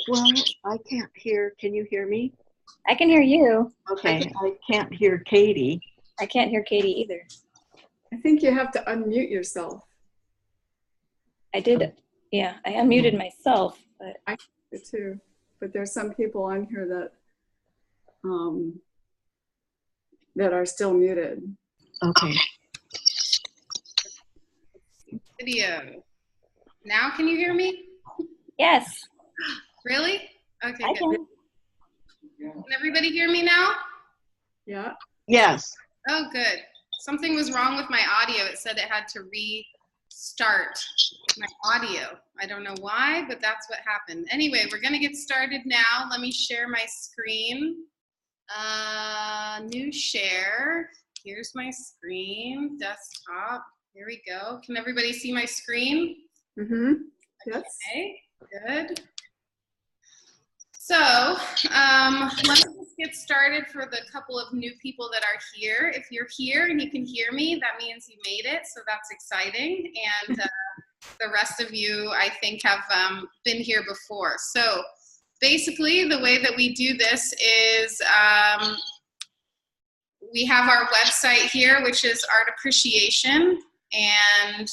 Well, I can't hear. Can you hear me? I can hear you. Okay, I can't hear Katie. I can't hear Katie either. I think you have to unmute yourself. I did, yeah, I unmuted myself, but I do too. But there's some people on here that are still muted. Okay. Video. Now can you hear me? yes, Really? Okay, I good. can. Can everybody hear me now? Yeah. Yes. Oh, good. Something was wrong with my audio. It said it had to restart my audio. I don't know why, but that's what happened. Anyway, we're going to get started now. Let me share my screen. New share. Here's my screen, desktop. Here we go. Can everybody see my screen? Mm-hmm. Yes. Okay, good. So let me just get started for the couple of new people that are here. If you're here and you can hear me, that means you made it, so that's exciting. And the rest of you, I think, have been here before. So basically, the way that we do this is we have our website here, which is Art Appreciation, and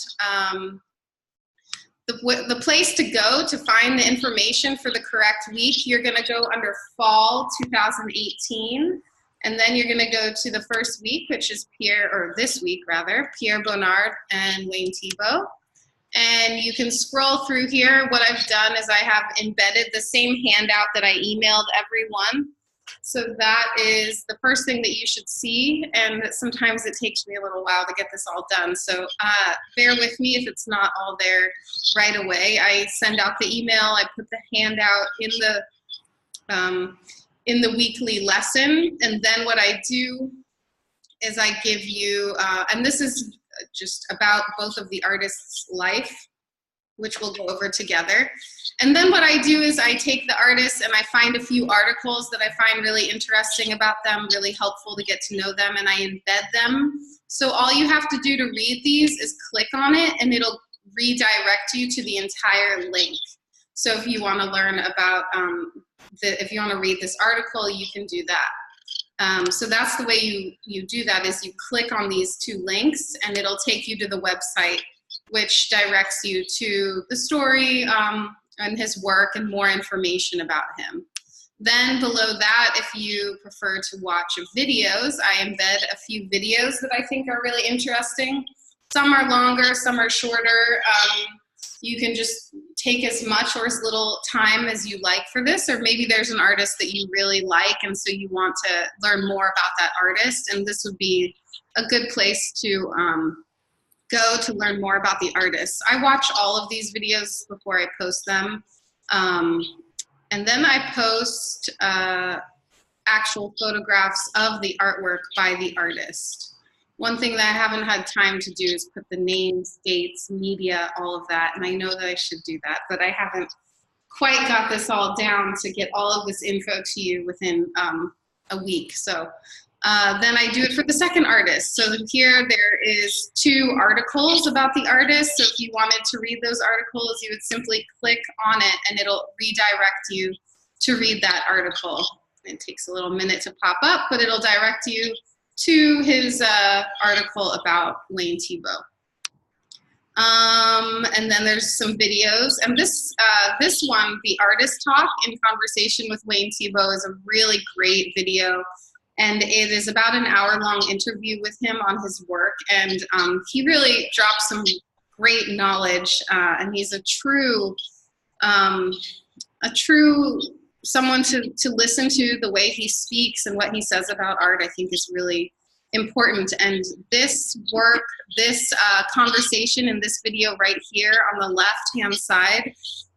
the place to go to find the information for the correct week, you're going to go under Fall 2018, and then you're going to go to the first week, which is this week rather, Pierre Bonnard and Wayne Thiebaud. And you can scroll through here. What I've done is I have embedded the same handout that I emailed everyone. So that is the first thing that you should see, and sometimes it takes me a little while to get this all done. So bear with me if it's not all there right away. I send out the email, I put the handout in the weekly lesson, and then what I do is I give you, and this is just about both of the artists' life, which we'll go over together. And then what I do is I take the artists and I find a few articles that I find really interesting about them, really helpful to get to know them, and I embed them. So all you have to do to read these is click on it and it'll redirect you to the entire link. So if you want to learn about, if you want to read this article, you can do that. So that's the way you do that, is you click on these two links and it'll take you to the website, which directs you to the story and his work and more information about him. Then below that, if you prefer to watch videos, I embed a few videos that I think are really interesting. Some are longer, some are shorter. You can just take as much or as little time as you like for this, or maybe there's an artist that you really like and so you want to learn more about that artist, and this would be a good place to go to learn more about the artists. I watch all of these videos before I post them. And then I post actual photographs of the artwork by the artist. One thing that I haven't had time to do is put the names, dates, media, all of that. And I know that I should do that, but I haven't quite got this all down to get all of this info to you within a week. So then I do it for the second artist. So here there is 2 articles about the artist. So if you wanted to read those articles, you would simply click on it and it'll redirect you to read that article. It takes a little minute to pop up, but it'll direct you to his article about Wayne Thiebaud. And then there's some videos. And this one, the artist talk in conversation with Wayne Thiebaud, is a really great video. And it is about an hour-long interview with him on his work. And he really drops some great knowledge. And he's a true someone to listen to. The way he speaks and what he says about art, I think, is really important. And this work, this conversation in this video right here on the left-hand side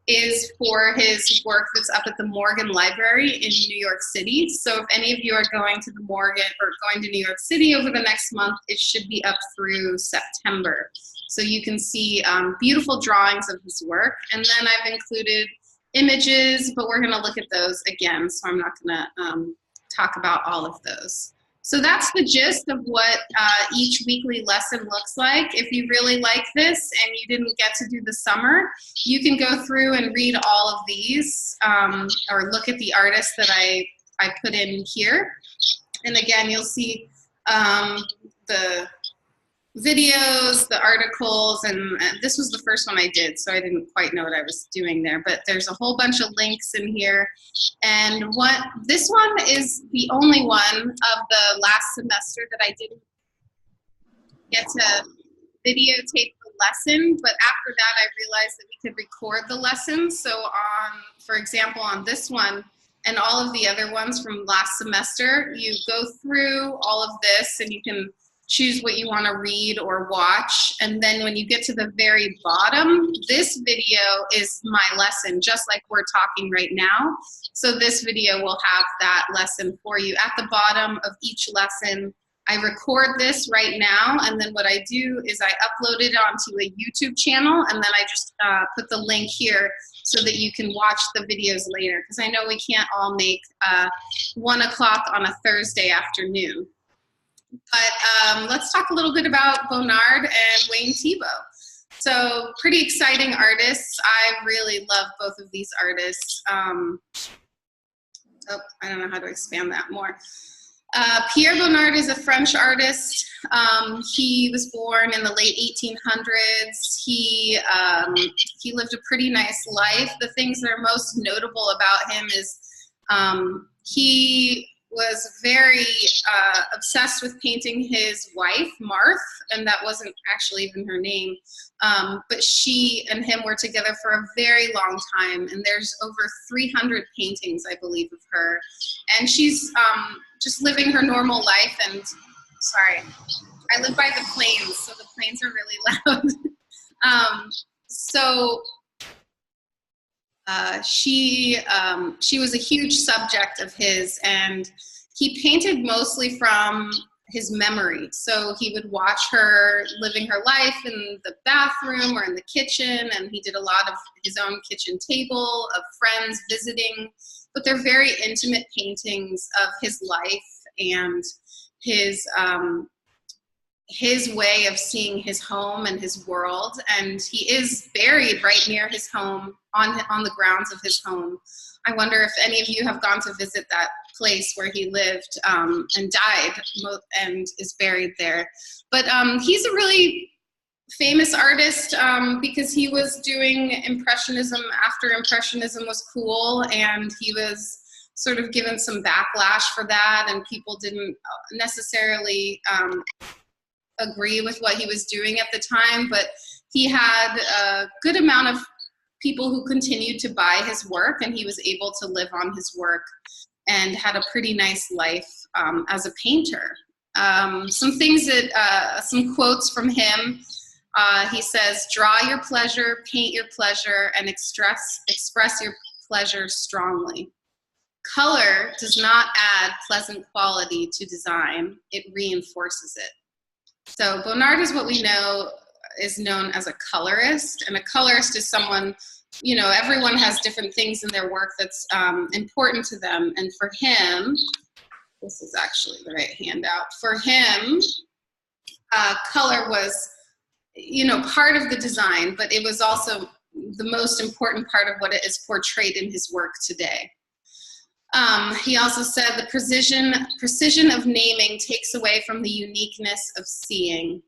is for his work that's up at the Morgan Library in New York City. So if any of you are going to the Morgan or going to New York City over the next month, it should be up through September. So you can see beautiful drawings of his work. And then I've included images, but we're gonna look at those again, so I'm not gonna talk about all of those. So that's the gist of what each weekly lesson looks like. If you really like this and you didn't get to do the summer, you can go through and read all of these or look at the artists that I put in here. And again, you'll see the videos, the articles, and this was the first one I did, so I didn't quite know what I was doing there, but there's a whole bunch of links in here. And this one is the only one of the last semester that I didn't get to videotape the lesson, but after that I realized that we could record the lesson. So for example, on this one and all of the other ones from last semester, you go through all of this and you can choose what you want to read or watch. And then when you get to the very bottom, this video is my lesson, just like we're talking right now. So this video will have that lesson for you. At the bottom of each lesson, I record this right now, and then what I do is I upload it onto a YouTube channel, and then I just put the link here so that you can watch the videos later, because I know we can't all make 1 o'clock on a Thursday afternoon. But let's talk a little bit about Bonnard and Wayne Thiebaud. So pretty exciting artists. I really love both of these artists. Oh, I don't know how to expand that more. Pierre Bonnard is a French artist. He was born in the late 1800s. He lived a pretty nice life. The things that are most notable about him is he was very obsessed with painting his wife, Marthe, and that wasn't actually even her name, but she and him were together for a very long time, and there's over 300 paintings, I believe, of her, and she's just living her normal life. And sorry, I live by the plains, so the planes are really loud. She was a huge subject of his, and he painted mostly from his memory. So he would watch her living her life in the bathroom or in the kitchen, and he did a lot of his own kitchen table, of friends visiting, but they're very intimate paintings of his life and his way of seeing his home and his world. And he is buried right near his home, on the grounds of his home. I wonder if any of you have gone to visit that place where he lived and died and is buried there. But he's a really famous artist because he was doing Impressionism after Impressionism was cool, and he was sort of given some backlash for that, and people didn't necessarily agree with what he was doing at the time, but he had a good amount of people who continued to buy his work, and he was able to live on his work and had a pretty nice life as a painter. Some things that, some quotes from him. He says, "Draw your pleasure, paint your pleasure, and express your pleasure strongly. Color does not add pleasant quality to design, it reinforces it." So Bonnard is what we know is known as a colorist, and a colorist is someone, you know, everyone has different things in their work that's important to them, and for him, this is actually the right handout, for him, color was, you know, part of the design, but it was also the most important part of what it is portrayed in his work today. He also said the precision of naming takes away from the uniqueness of seeing.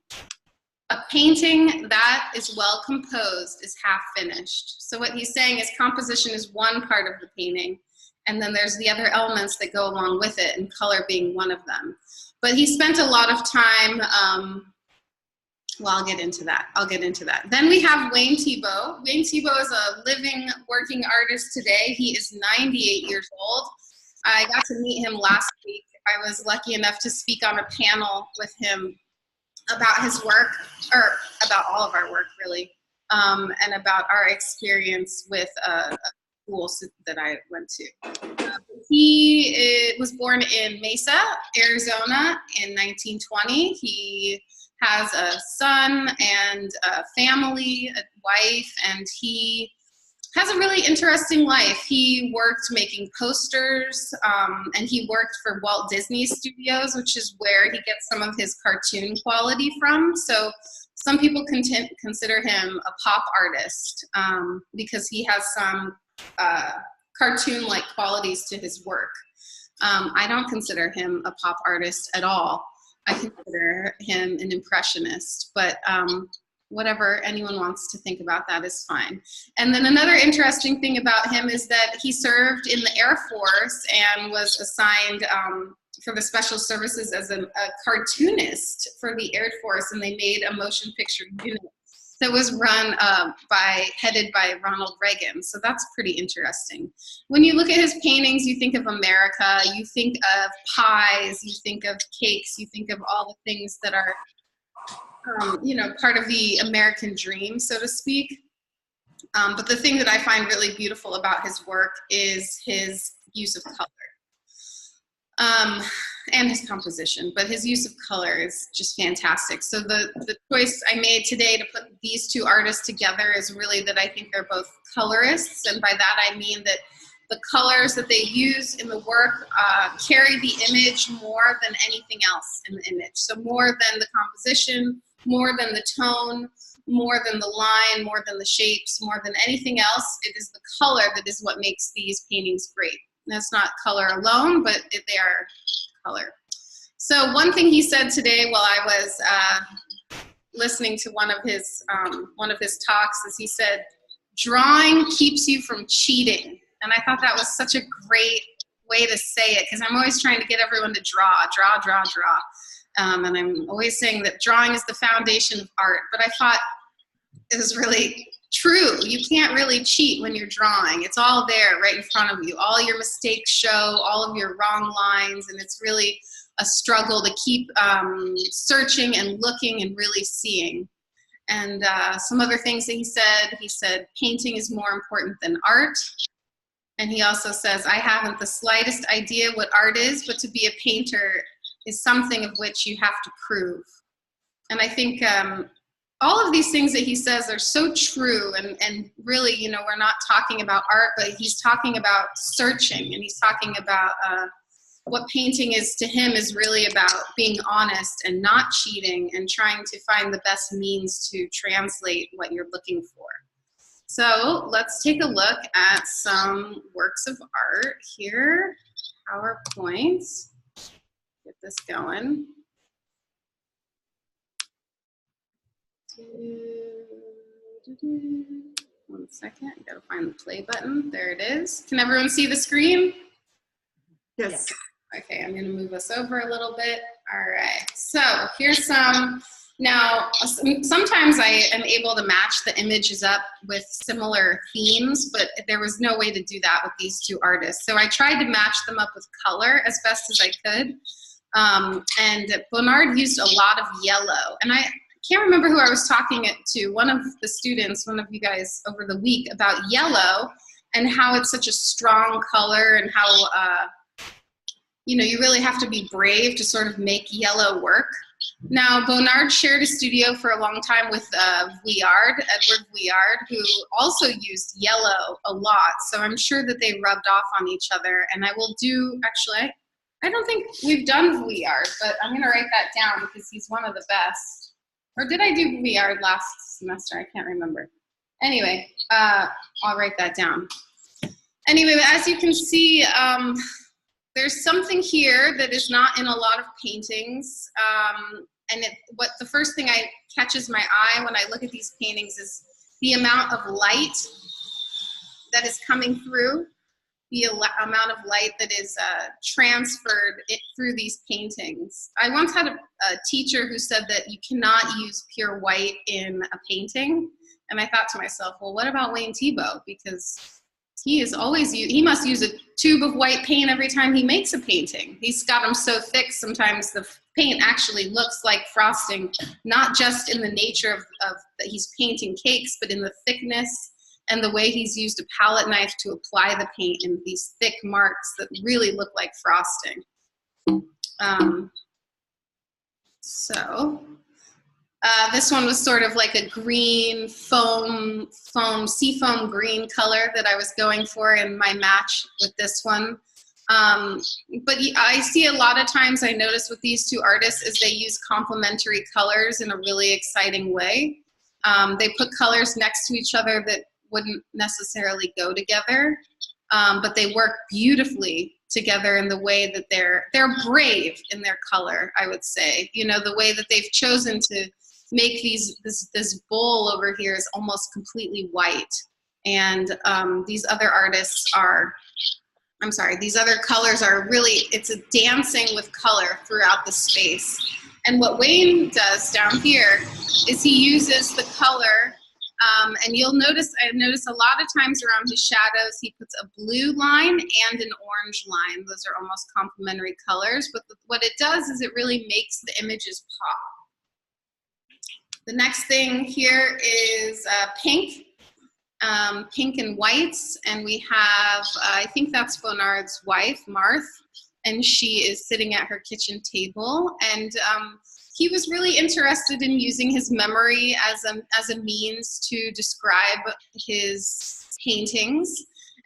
A painting that is well composed is half finished. So what he's saying is composition is one part of the painting, and then there's the other elements that go along with it, and color being one of them. But he spent a lot of time, well, I'll get into that. Then we have Wayne Thiebaud. Wayne Thiebaud is a living, working artist today. He is 98 years old. I got to meet him last week. I was lucky enough to speak on a panel with him about his work, or about all of our work, really, and about our experience with a school that I went to. He was born in Mesa, Arizona in 1920. He has a son and a family, a wife, and he has a really interesting life. He worked making posters, and he worked for Walt Disney Studios, which is where he gets some of his cartoon quality from. So some people consider him a pop artist because he has some cartoon-like qualities to his work. I don't consider him a pop artist at all. I consider him an impressionist, but whatever anyone wants to think about that is fine. And then another interesting thing about him is that he served in the Air Force and was assigned for the Special Services as a cartoonist for the Air Force, and they made a motion picture unit that was run headed by Ronald Reagan. So that's pretty interesting. When you look at his paintings, you think of America, you think of pies, you think of cakes, you think of all the things that are, you know, part of the American dream, so to speak. But the thing that I find really beautiful about his work is his use of color. And his composition, but his use of color is just fantastic. So the choice I made today to put these two artists together is really that I think they're both colorists, and by that I mean that the colors that they use in the work carry the image more than anything else in the image. So more than the composition, more than the tone, more than the line, more than the shapes, more than anything else, it is the color that is what makes these paintings great. That's not color alone, but they are color. So one thing he said today while I was listening to one of his talks is he said, drawing keeps you from cheating. And I thought that was such a great way to say it, because I'm always trying to get everyone to draw. And I'm always saying that drawing is the foundation of art, but I thought it was really true. You can't really cheat when you're drawing. It's all there right in front of you. All your mistakes show, all of your wrong lines, and it's really a struggle to keep searching and looking and really seeing. And some other things that he said painting is more important than art. And he also says, I haven't the slightest idea what art is, but to be a painter is something of which you have to prove. And I think all of these things that he says are so true, and really, you know, we're not talking about art, but he's talking about searching, and he's talking about what painting is to him is really about being honest and not cheating and trying to find the best means to translate what you're looking for. So let's take a look at some works of art here. PowerPoint, get this going. 1 second, I gotta find the play button. There it is. Can everyone see the screen? Yes. Okay, I'm gonna move us over a little bit. All right, so here's some. Now, sometimes I am able to match the images up with similar themes, but there was no way to do that with these two artists. So I tried to match them up with color as best as I could. And Bonnard used a lot of yellow. And I can't remember who I was talking to, one of the students, one of you guys over the week, about yellow and how it's such a strong color, and how, you know, you really have to be brave to sort of make yellow work. Now, Bonnard shared a studio for a long time with Edward Vuillard, who also used yellow a lot. So I'm sure that they rubbed off on each other. And I will do, actually, I don't think we've done Vuillard, but I'm going to write that down because he's one of the best. Or did I do Vuillard last semester? I can't remember. Anyway, I'll write that down. Anyway, as you can see, there's something here that is not in a lot of paintings, and what the first thing I catches my eye when I look at these paintings is the amount of light that is coming through, the amount of light that is transferred through these paintings. I once had a teacher who said that you cannot use pure white in a painting, and I thought to myself, well, what about Wayne Thiebaud? Because he must use a tube of white paint every time he makes a painting. He's got them so thick sometimes the paint actually looks like frosting, not just in the nature of that he's painting cakes, but in the thickness and the way he's used a palette knife to apply the paint in these thick marks that really look like frosting. So This one was sort of like a green seafoam green color that I was going for in my match with this one. But I see a lot of times, I notice with these two artists, is they use complementary colors in a really exciting way. They put colors next to each other that wouldn't necessarily go together, but they work beautifully together in the way that they're brave in their color, I would say. You know, the way that they've chosen to make this bowl over here is almost completely white. And these other colors are really, it's a dancing with color throughout the space. And what Wayne does down here is he uses the color, and I notice a lot of times around his shadows, he puts a blue line and an orange line. Those are almost complementary colors, but what it does is it really makes the images pop. The next thing here is pink. Pink and whites, and we have, I think that's Bonnard's wife, Marthe, and she is sitting at her kitchen table, and he was really interested in using his memory as a means to describe his paintings,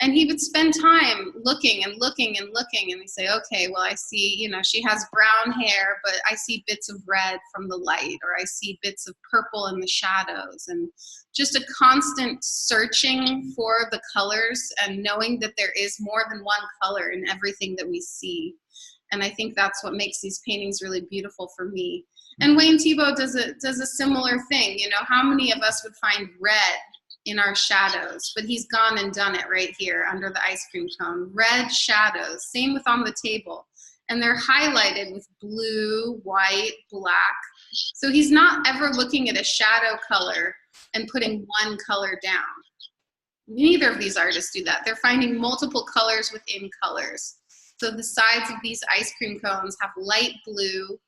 and he would spend time looking and looking and looking, and he'd say, okay, well, I see, you know, she has brown hair, but I see bits of red from the light, or I see bits of purple in the shadows, and just a constant searching for the colors and knowing that there is more than one color in everything that we see. And I think that's what makes these paintings really beautiful for me. And Wayne Thiebaud does a similar thing. You know, how many of us would find red in our shadows? But he's gone and done it right here under the ice cream cone. Red shadows, same with on the table. And they're highlighted with blue, white, black. So he's not ever looking at a shadow color and putting one color down. Neither of these artists do that. They're finding multiple colors within colors. So the sides of these ice cream cones have light blue,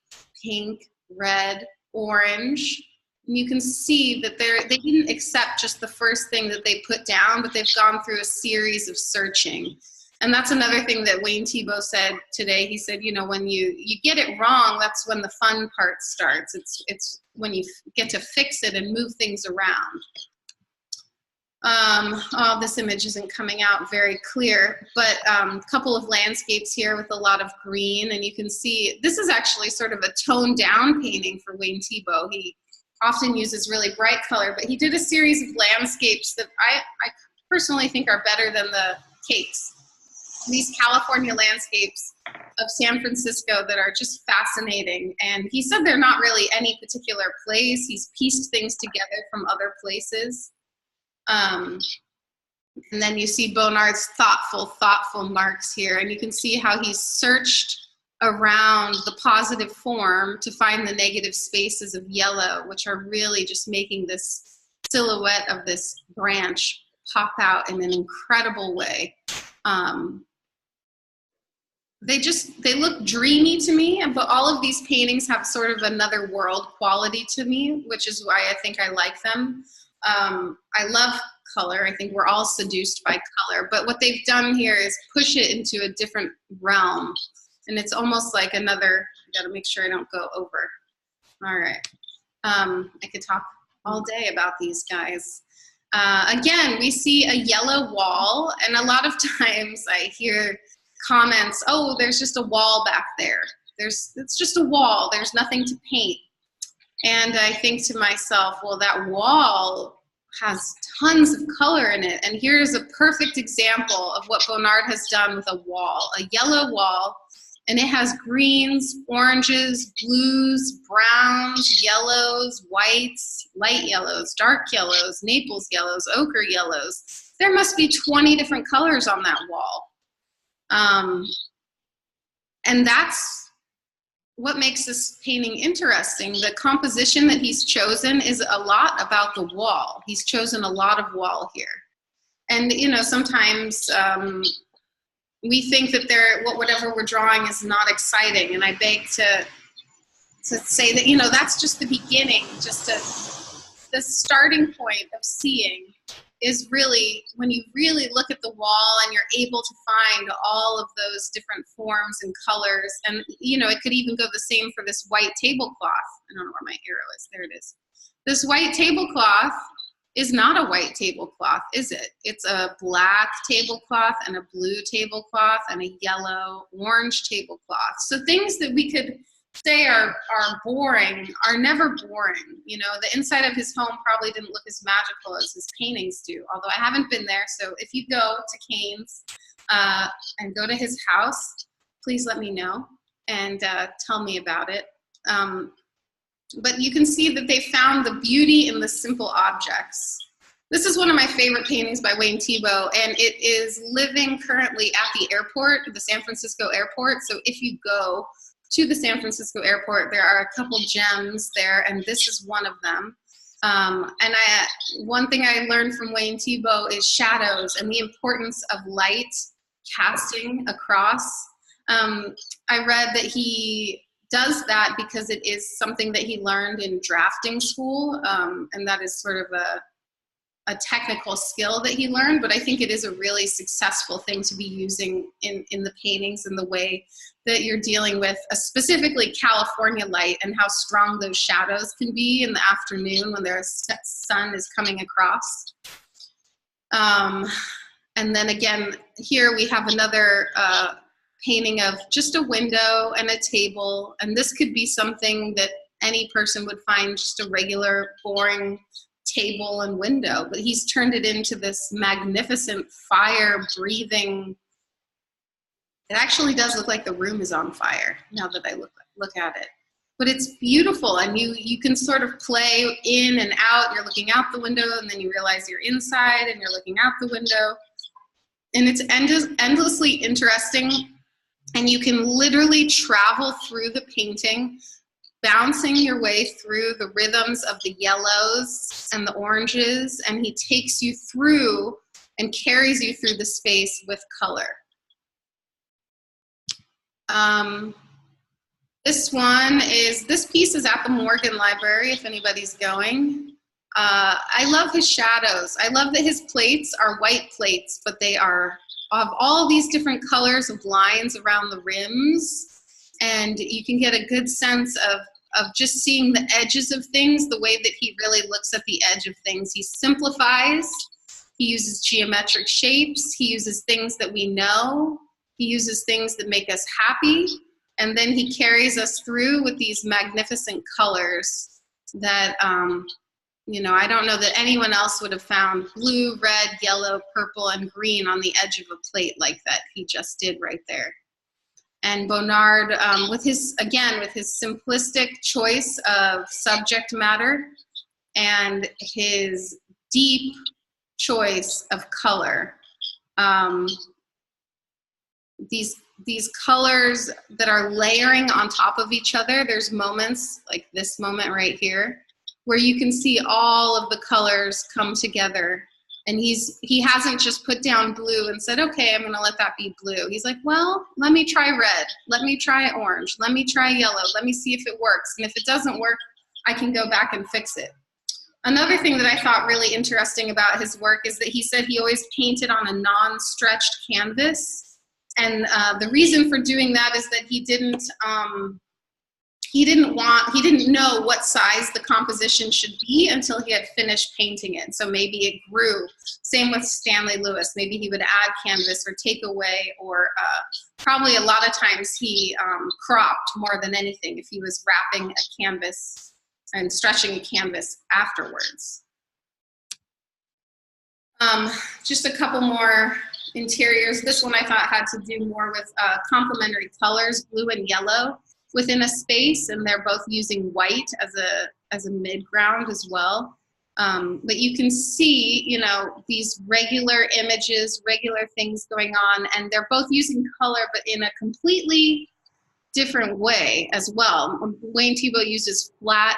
pink, red, orange. And you can see that they didn't accept just the first thing that they put down, but they've gone through a series of searching. And that's another thing that Wayne Thiebaud said today. He said, you know, when you get it wrong, that's when the fun part starts. It's when you get to fix it and move things around. Oh, this image isn't coming out very clear, but a couple of landscapes here with a lot of green, and you can see this is actually sort of a toned down painting for Wayne Thiebaud. He often uses really bright color, but he did a series of landscapes that I personally think are better than the cakes. These California landscapes of San Francisco that are just fascinating. And he said they're not really any particular place. He's pieced things together from other places. And then you see Bonnard's thoughtful marks here. And you can see how he's searched around the positive form to find the negative spaces of yellow, which are really just making this silhouette of this branch pop out in an incredible way. They look dreamy to me, but all of these paintings have sort of another world quality to me, which is why I think I like them. I love color. I think we're all seduced by color, but what they've done here is push it into a different realm. And it's almost like another, I gotta make sure I don't go over. All right. I could talk all day about these guys. Again, we see a yellow wall, and a lot of times I hear comments, oh, there's just a wall back there. It's just a wall. There's nothing to paint. And I think to myself, well, that wall has tons of color in it. And here's a perfect example of what Bonnard has done with a wall, a yellow wall. And it has greens, oranges, blues, browns, yellows, whites, light yellows, dark yellows, Naples yellows, ochre yellows. There must be 20 different colors on that wall. And that's what makes this painting interesting. The composition that he's chosen is a lot about the wall. He's chosen a lot of wall here. And, you know, sometimes we think that whatever we're drawing is not exciting. And I beg to say that, you know, that's just the beginning, just the starting point of seeing. is really, when you really look at the wall and you're able to find all of those different forms and colors, and it could even go the same for this white tablecloth. I don't know where my arrow is. There it is. This white tablecloth is not a white tablecloth, is it? It's a black tablecloth and a blue tablecloth and a yellow, orange tablecloth. So things that we could say are boring are never boring. The inside of his home probably didn't look as magical as his paintings do, although I haven't been there. So if you go to Kane's and go to his house, please let me know and tell me about it. But you can see that they found the beauty in the simple objects. This is one of my favorite paintings by Bonnard Thiebaud, and it is living currently at the airport, the San Francisco airport. So if you go to the San Francisco airport, there are a couple gems there, and this is one of them. One thing I learned from Bonnard Thiebaud is shadows and the importance of light casting across. I read that he does that because it is something that he learned in drafting school, and that is sort of a technical skill that he learned, but I think it is a really successful thing to be using in the paintings and the way that you're dealing with specifically California light and how strong those shadows can be in the afternoon when the sun is coming across. And then again, here we have another painting of just a window and a table, and this could be something that any person would find just a regular boring table and window, but he's turned it into this magnificent fire breathing. It actually does look like the room is on fire now that I look at it, but it's beautiful, and you can sort of play in and out. You're looking out the window and then you realize you're inside and you're looking out the window, and it's endlessly interesting. And you can literally travel through the painting, bouncing your way through the rhythms of the yellows and the oranges, and he takes you through and carries you through the space with color. This piece is at the Morgan Library, if anybody's going. I love his shadows. I love that his plates are white plates, but they are of all these different colors of lines around the rims, and you can get a good sense of just seeing the edges of things, the way that he really looks at the edge of things. He simplifies, he uses geometric shapes, he uses things that we know, he uses things that make us happy, and then he carries us through with these magnificent colors that I don't know that anyone else would have found blue, red, yellow, purple, and green on the edge of a plate like that he just did right there. And Bonnard, with his simplistic choice of subject matter and his deep choice of color, these colors that are layering on top of each other, there's moments like this moment right here, where you can see all of the colors come together. And he hasn't just put down blue and said, okay, I'm gonna let that be blue. He's like, well, let me try red, let me try orange, let me try yellow, let me see if it works. And if it doesn't work, I can go back and fix it. Another thing that I thought really interesting about his work is that he said he always painted on a non-stretched canvas. And the reason for doing that is that he didn't know what size the composition should be until he had finished painting it. So maybe it grew. Same with Stanley Lewis. Maybe he would add canvas or take away, or probably a lot of times he cropped more than anything if he was wrapping a canvas and stretching a canvas afterwards. Just a couple more interiors. This one I thought had to do more with complementary colors, blue and yellow, within a space, and they're both using white as a mid-ground as well. But you can see, these regular images, regular things going on, and they're both using color, but in a completely different way as well. Bonnard Thiebaud uses flat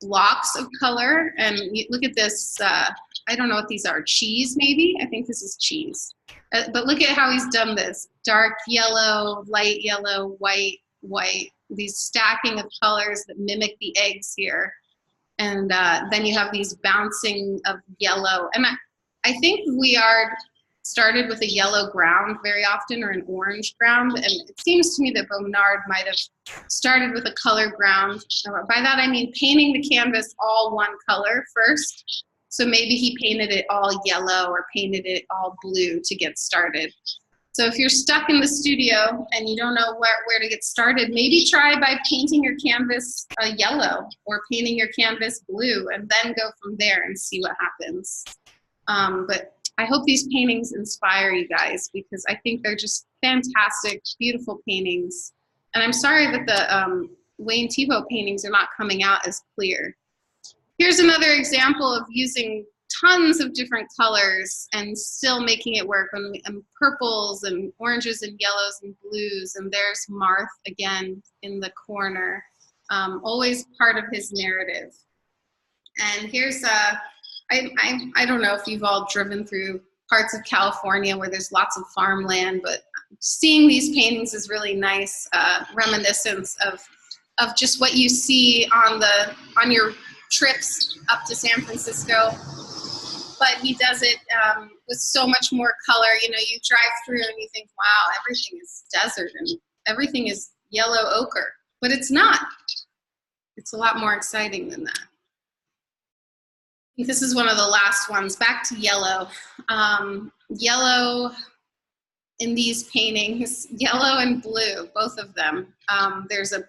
blocks of color, and look at this, I don't know what these are, cheese maybe? I think this is cheese. But look at how he's done this. Dark yellow, light yellow, white, white, these stacking of colors that mimic the eggs here. And then you have these bouncing of yellow. And I think we are started with a yellow ground very often, or an orange ground, and it seems to me that Bonnard might have started with a color ground. By that I mean painting the canvas all one color first. So maybe he painted it all yellow or painted it all blue to get started. So if you're stuck in the studio and you don't know where to get started, maybe try by painting your canvas yellow or painting your canvas blue, and then go from there and see what happens. But I hope these paintings inspire you guys, because I think they're just fantastic, beautiful paintings. And I'm sorry that the Wayne Thiebaud paintings are not coming out as clear. Here's another example of using tons of different colors and still making it work, and purples and oranges and yellows and blues. And there's Marth again in the corner, always part of his narrative. And here's I don't know if you've all driven through parts of California where there's lots of farmland, but seeing these paintings is really nice reminiscence of just what you see on your trips up to San Francisco. But he does it with so much more color. You know, you drive through and you think, wow, everything is desert and everything is yellow ochre. But it's not. It's a lot more exciting than that. I think this is one of the last ones. Back to yellow. Yellow in these paintings, yellow and blue, both of them. There's a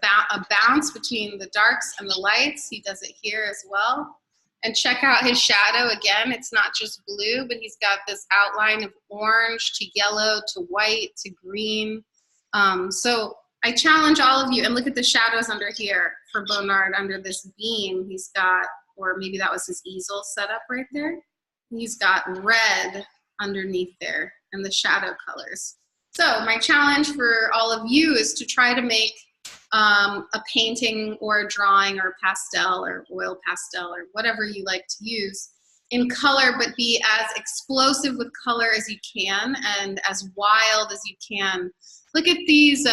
bounce between the darks and the lights. He does it here as well. And check out his shadow again. It's not just blue, but he's got this outline of orange to yellow to white to green. So I challenge all of you, and look at the shadows under here for Bonnard under this beam. He's got, or maybe that was his easel set up right there. He's got red underneath there and the shadow colors. So my challenge for all of you is to try to make a painting or a drawing or pastel or oil pastel or whatever you like to use in color, but be as explosive with color as you can and as wild as you can. Look at these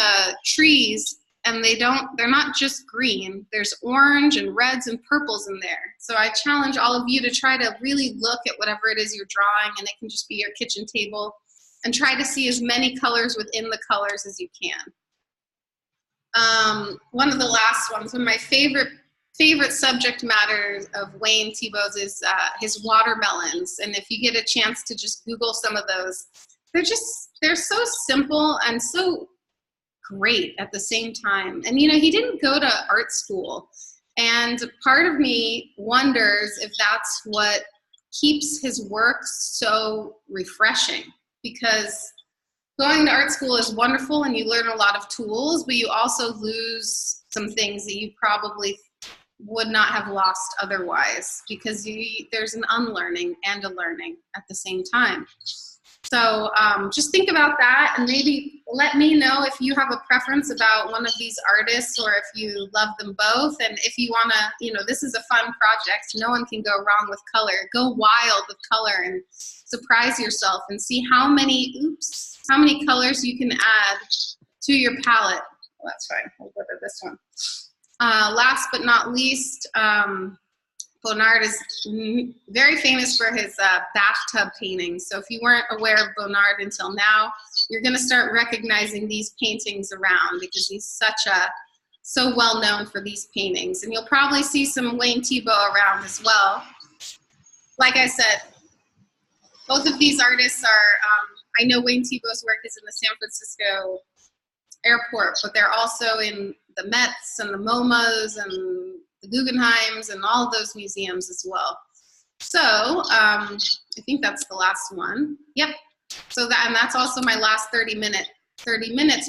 trees, and they're not just green. There's orange and reds and purples in there. So I challenge all of you to try to really look at whatever it is you're drawing, and it can just be your kitchen table, and try to see as many colors within the colors as you can. One of the last ones, one of my favorite subject matters of Wayne Thiebaud's is his watermelons. And if you get a chance to just Google some of those, they're so simple and so great at the same time. And you know, he didn't go to art school. And part of me wonders if that's what keeps his work so refreshing, because going to art school is wonderful and you learn a lot of tools, but you also lose some things that you probably would not have lost otherwise, because there's an unlearning and a learning at the same time. So just think about that, and maybe let me know if you have a preference about one of these artists, or if you love them both. And if you want to, you know, this is a fun project. No one can go wrong with color. Go wild with color and surprise yourself and see how many colors you can add to your palette. Well, that's fine. We'll go to this one. Last but not least, Bonnard is very famous for his bathtub paintings. So if you weren't aware of Bonnard until now, you're going to start recognizing these paintings around, because he's so well known for these paintings. And you'll probably see some Wayne Thiebaud around as well. Like I said, both of these artists are, I know Wayne Thiebaud's work is in the San Francisco airport, but they're also in the Mets and the MoMAs and the Guggenheims and all of those museums as well. So I think that's the last one. Yep. So that's also my last 30 minutes.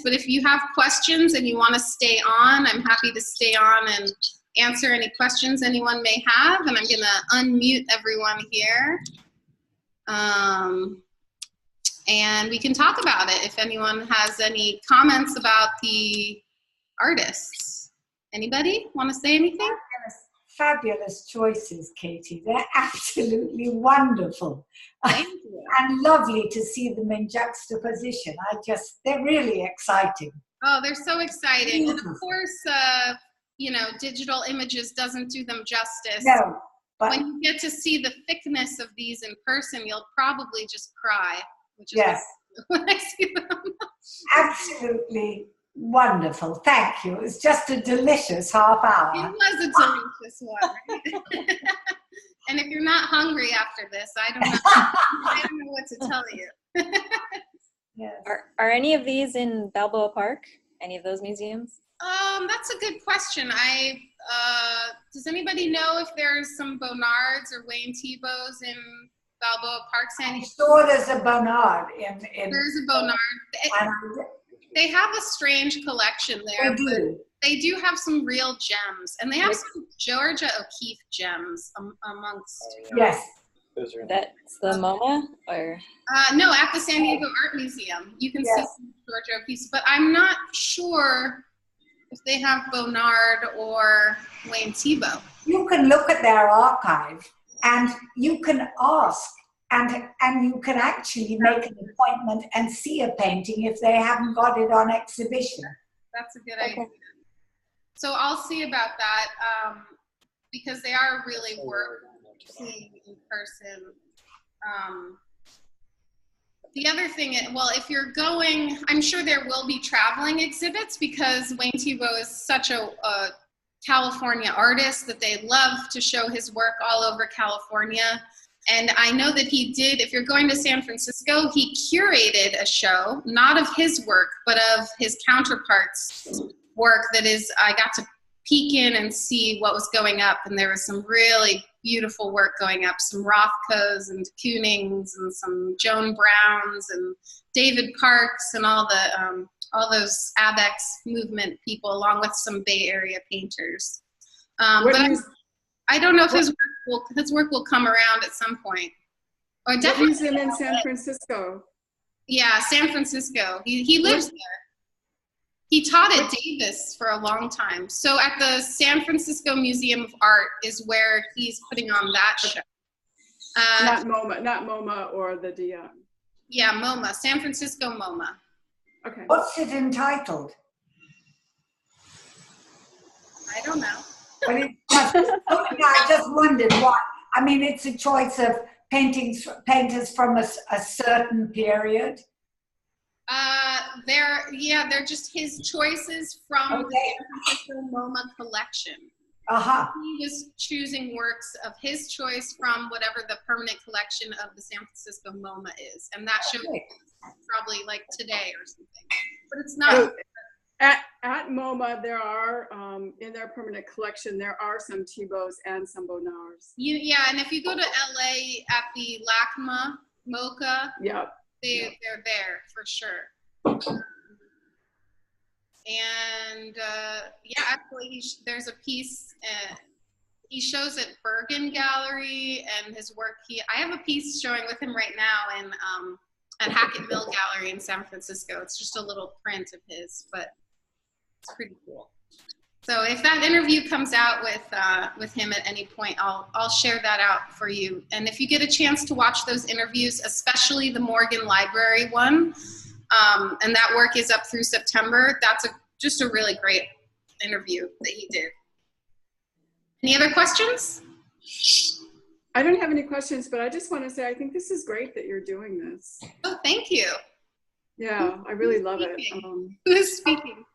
But if you have questions and you want to stay on, I'm happy to stay on and answer any questions anyone may have. And I'm going to unmute everyone here. And we can talk about it if anyone has any comments about the artists. Anybody want to say anything? Fabulous choices, Katie. They're absolutely wonderful. Thank you. And lovely to see them in juxtaposition. They're really exciting. Oh, they're so exciting. And of course, you know, digital images doesn't do them justice. No, But when you get to see the thickness of these in person, you'll probably just cry, which is yes, when I see them. absolutely wonderful. Thank you. It's just a delicious half It hour. was a delicious one, right? And if you're not hungry after this, I don't know. I don't know what to tell you. Yes. Are any of these in Balboa Park? Any of those museums? That's a good question. Does anybody know if there's some Bonnards or Wayne Thiebaud's in Balboa Park, I'm Sandy? sure there's a Bonnard in There's a Bonnard. and They have a strange collection there, they but do. they do have some real gems, and they have some Georgia O'Keeffe gems amongst. Yes. Those are That's the MoMA, or No, at the San Diego Art Museum, you can see Yes. some Georgia O'Keeffe, but I'm not sure if they have Bonnard or Wayne Thiebaud. You can look at their archive and you can ask and you can actually make an appointment and see a painting if they haven't got it on exhibition. That's a good Okay. idea. So I'll see about that because they are really worth seeing in person. The other thing, well, if you're going, I'm sure there will be traveling exhibits because Wayne Thiebaud is such a California artist that they love to show his work all over California. And I know that he did, if you're going to San Francisco, he curated a show, not of his work, but of his counterparts' work that is, I got to peek in and see what was going up. And there was some really beautiful work going up, some Rothkos and Kunings and some Joan Browns and David Parks and all those ABEX movement people, along with some Bay Area painters. But I don't know if his work will come around at some point. Or What definitely, museum in San Francisco? yeah, San Francisco. He lives there. He taught at Davis for a long time. So at the San Francisco Museum of Art is where he's putting on that show. Not MoMA or the DM. Yeah, MoMA, San Francisco MoMA. Okay. What's it entitled? I don't know. Well, I just wondered what. I mean, it's a choice of painters from a certain period. They're just his choices from the San Francisco MoMA collection. Aha. He was choosing works of his choice from whatever the permanent collection of the San Francisco MoMA is. And that show is probably like today or something. But it's not. At MoMA, there are, in their permanent collection, there are some Thiebaud's and some Bonnards. Yeah, and if you go to LA at the LACMA, MoCA, Yeah. they're there for sure. And actually, there's a piece he shows at Bergen Gallery, and his work. I have a piece showing with him right now in at Hackett Mill Gallery in San Francisco. It's just a little print of his, but it's pretty cool. So if that interview comes out with him at any point, I'll share that out for you. And if you get a chance to watch those interviews, especially the Morgan Library one, and that work is up through September, that's just a really great interview that he did. Any other questions? I don't have any questions, but I just want to say I think this is great that you're doing this. Oh, thank you. Yeah, I really love it. Who is speaking?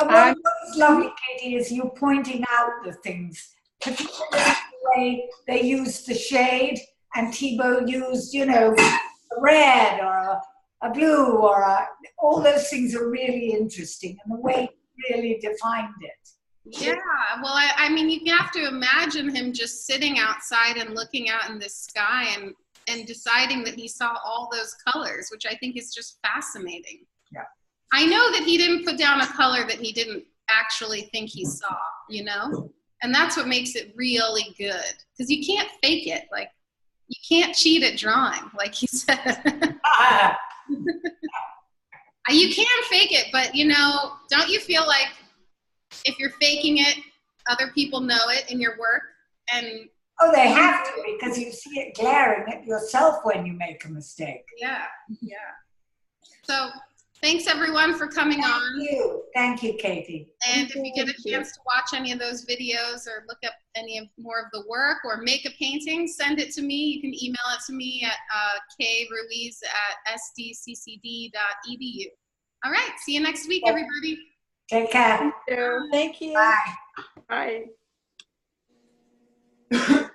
What is lovely, Katie, is you pointing out the things, particularly the way they used the shade, and Thiebaud used, a red or a blue or all those things are really interesting, and the way he really defined it. Yeah, well, I mean, you have to imagine him just sitting outside and looking out in the sky and deciding that he saw all those colors, which I think is just fascinating. Yeah. I know that he didn't put down a color that he didn't actually think he saw, and that's what makes it really good, because you can't fake it. Like, you can't cheat at drawing, like he said. You can fake it, but don't you feel like if you're faking it, other people know it in your work? And Oh, they have to, because you see it glaring at yourself when you make a mistake. yeah. So Thanks everyone for coming on. Thank you. Thank you, Katie. And if you get a chance to watch any of those videos or look up more of the work or make a painting, send it to me. You can email it to me at kruiz@sdccd.edu. All right, see you next week, everybody. Take care. Thank you. Thank you. Bye. Bye.